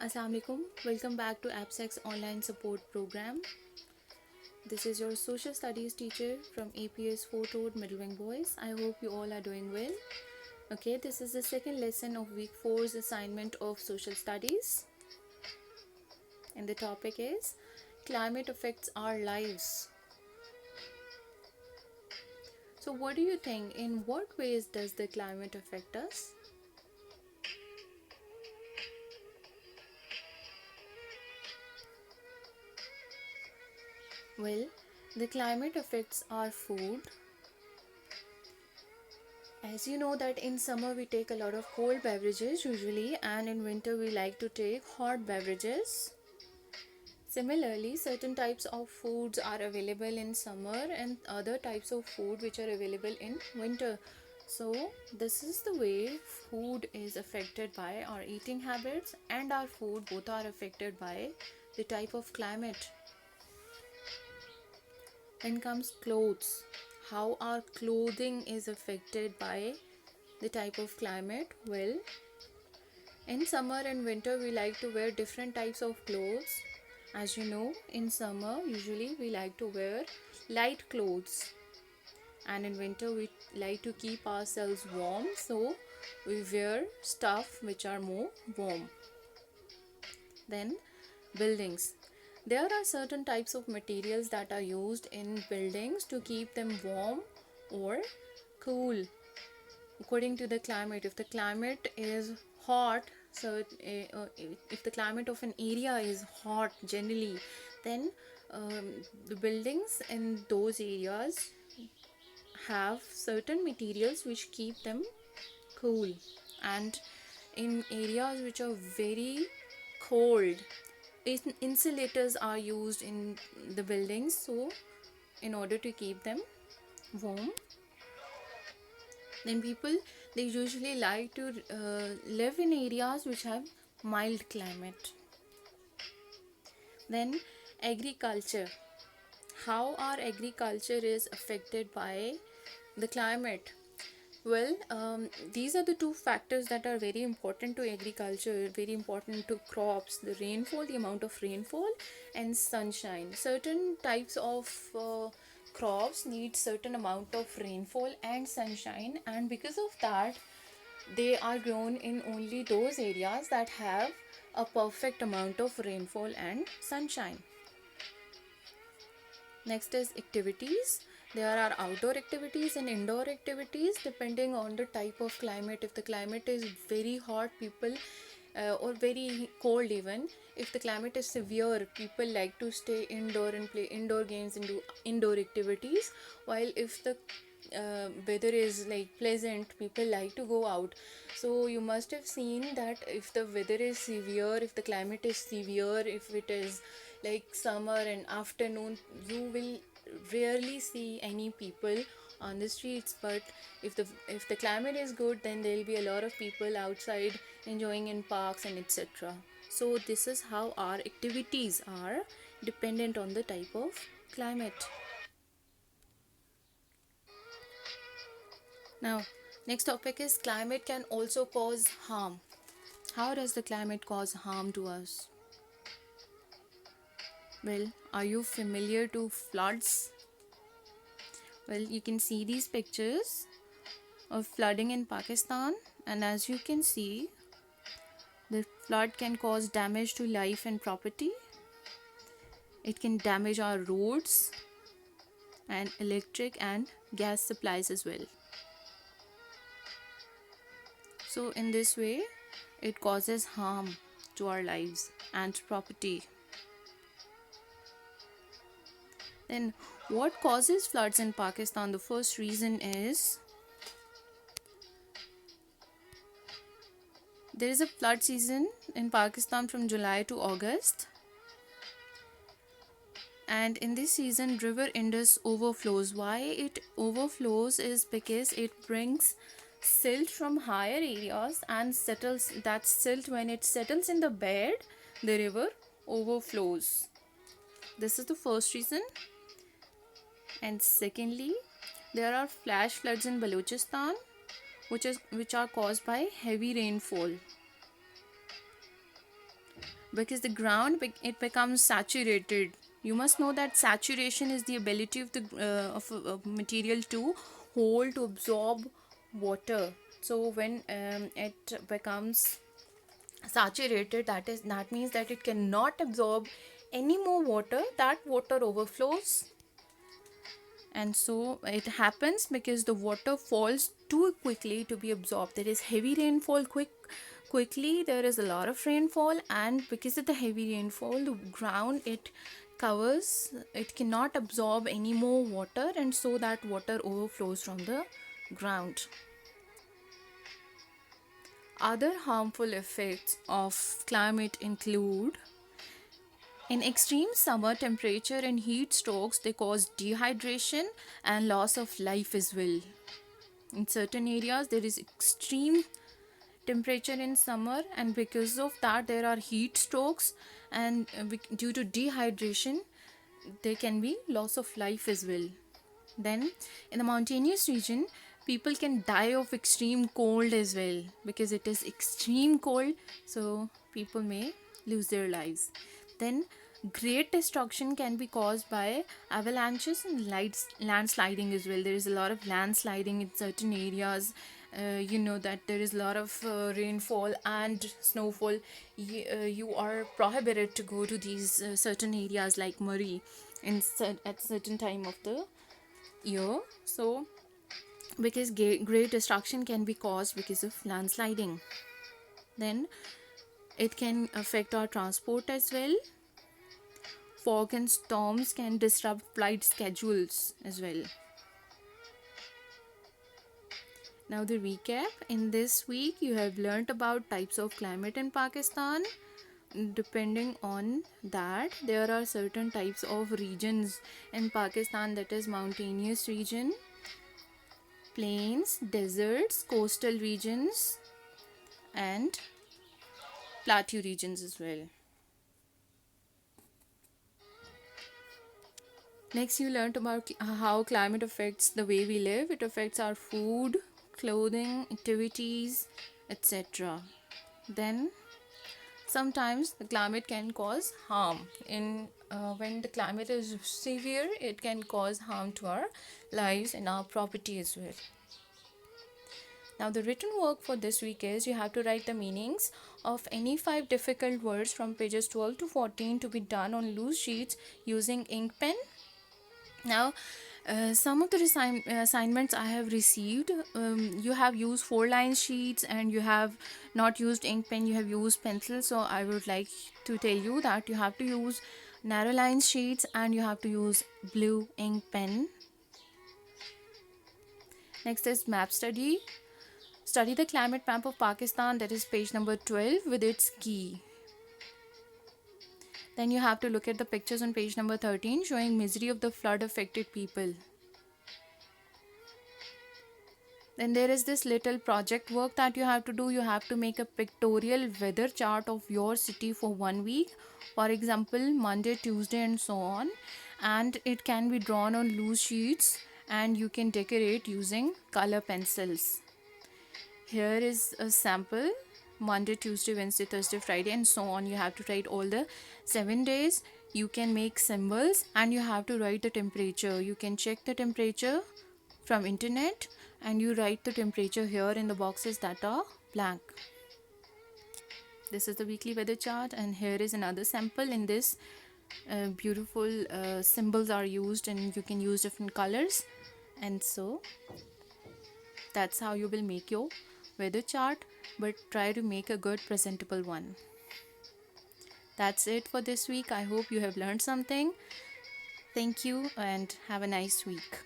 Assalamualaikum. Welcome back to AppSec's online support program. This is your social studies teacher from APS Fort Road Middlewing Boys. I hope you all are doing well. Okay, this is the second lesson of week 4's assignment of social studies. And the topic is climate affects our lives. So what do you think? In what ways does the climate affect us? Well, the climate affects our food. As you know that in summer we take a lot of cold beverages usually, and in winter we like to take hot beverages. Similarly, certain types of foods are available in summer and other types of food which are available in winter. So this is the way food is affected by our eating habits, and our food both are affected by the type of climate. Then comes clothes. How our clothing is affected by the type of climate. Well, in summer and winter we like to wear different types of clothes. As you know, in summer usually we like to wear light clothes, and in winter we like to keep ourselves warm, so we wear stuff which are more warm. Then buildings. There are certain types of materials that are used in buildings to keep them warm or cool according to the climate. If the climate is hot, so if the climate of an area is hot generally, then the buildings in those areas have certain materials which keep them cool. And in areas which are very cold, insulators are used in the buildings, so in order to keep them warm. Then people, they usually like to live in areas which have mild climate. Then agriculture. How our agriculture is affected by the climate. Well, these are the two factors that are very important to agriculture, very important to crops: the rainfall, the amount of rainfall, and sunshine. Certain types of crops need certain amount of rainfall and sunshine, and because of that they are grown in only those areas that have a perfect amount of rainfall and sunshine. Next is activities. There are outdoor activities and indoor activities depending on the type of climate. If the climate is very hot, people or very cold, even if the climate is severe, people like to stay indoor and play indoor games and do indoor activities, while if the weather is like pleasant, people like to go out. So you must have seen that if the weather is severe, if the climate is severe, if it is like summer and afternoon, you will rarely see any people on the streets. But if the climate is good, then there will be a lot of people outside enjoying in parks and etc. So this is how our activities are dependent on the type of climate. Now, next topic is climate can also cause harm. How does the climate cause harm to us? Well, are you familiar to floods? Well, you can see these pictures of flooding in Pakistan, and as you can see, the flood can cause damage to life and property. It can damage our roads and electric and gas supplies as well. So in this way, it causes harm to our lives and property. Then what causes floods in Pakistan? The first reason is there is a flood season in Pakistan from July to August. And in this season, river Indus overflows. Why it overflows is because it brings silt from higher areas and settles. That silt, when it settles in the bed, the river overflows. This is the first reason. And secondly, there are flash floods in Balochistan, which are caused by heavy rainfall. because the ground it becomes saturated. You must know that saturation is the ability of the of material to hold, to absorb water. So when it becomes saturated, that means that it cannot absorb any more water. That water overflows, and so it happens because the water falls too quickly to be absorbed. There is heavy rainfall quickly, there is a lot of rainfall, and because of the heavy rainfall, the ground it covers, it cannot absorb any more water, and so that water overflows from the ground. Other harmful effects of climate include: in extreme summer temperature and heat strokes, they cause dehydration and loss of life as well. In certain areas, there is extreme temperature in summer, and because of that, there are heat strokes, and due to dehydration, there can be loss of life as well. Then, in the mountainous region, people can die of extreme cold as well, because it is extreme cold, so people may lose their lives. Then, great destruction can be caused by avalanches and landsliding as well. There is a lot of landsliding in certain areas. You know that there is a lot of rainfall and snowfall. You are prohibited to go to these certain areas like Murray at certain time of the year. So because great destruction can be caused because of landsliding. Then it can affect our transport as well. Fog and storms can disrupt flight schedules as well. Now the recap: in this week you have learnt about types of climate in Pakistan. Depending on that, there are certain types of regions in Pakistan, that is mountainous region, plains, deserts, coastal regions, and plateau regions as well. Next, you learned about how climate affects the way we live. It affects our food, clothing, activities, etc. Then, sometimes the climate can cause harm. When the climate is severe, it can cause harm to our lives and our property as well. Now, the written work for this week is you have to write the meanings of any 5 difficult words from pages 12 to 14 to be done on loose sheets using ink pen. Now, some of the assignments I have received, you have used 4-line sheets and you have not used ink pen, you have used pencil. So I would like to tell you that you have to use narrow line sheets and you have to use blue ink pen. Next is map study. Study the climate map of Pakistan, that is page number 12 with its key. Then you have to look at the pictures on page number 13 showing misery of the flood affected people. Then there is this little project work that you have to do. You have to make a pictorial weather chart of your city for 1 week. For example, Monday, Tuesday and so on. And it can be drawn on loose sheets and you can decorate using color pencils. Here is a sample: Monday, Tuesday, Wednesday, Thursday, Friday and so on. You have to write all the 7 days. You can make symbols and you have to write the temperature. You can check the temperature from internet and you write the temperature here in the boxes that are blank. This is the weekly weather chart, and here is another sample. In this, beautiful symbols are used and you can use different colors, and so that's how you will make your weather chart, but try to make a good presentable one. That's it for this week. I hope you have learned something. Thank you and have a nice week.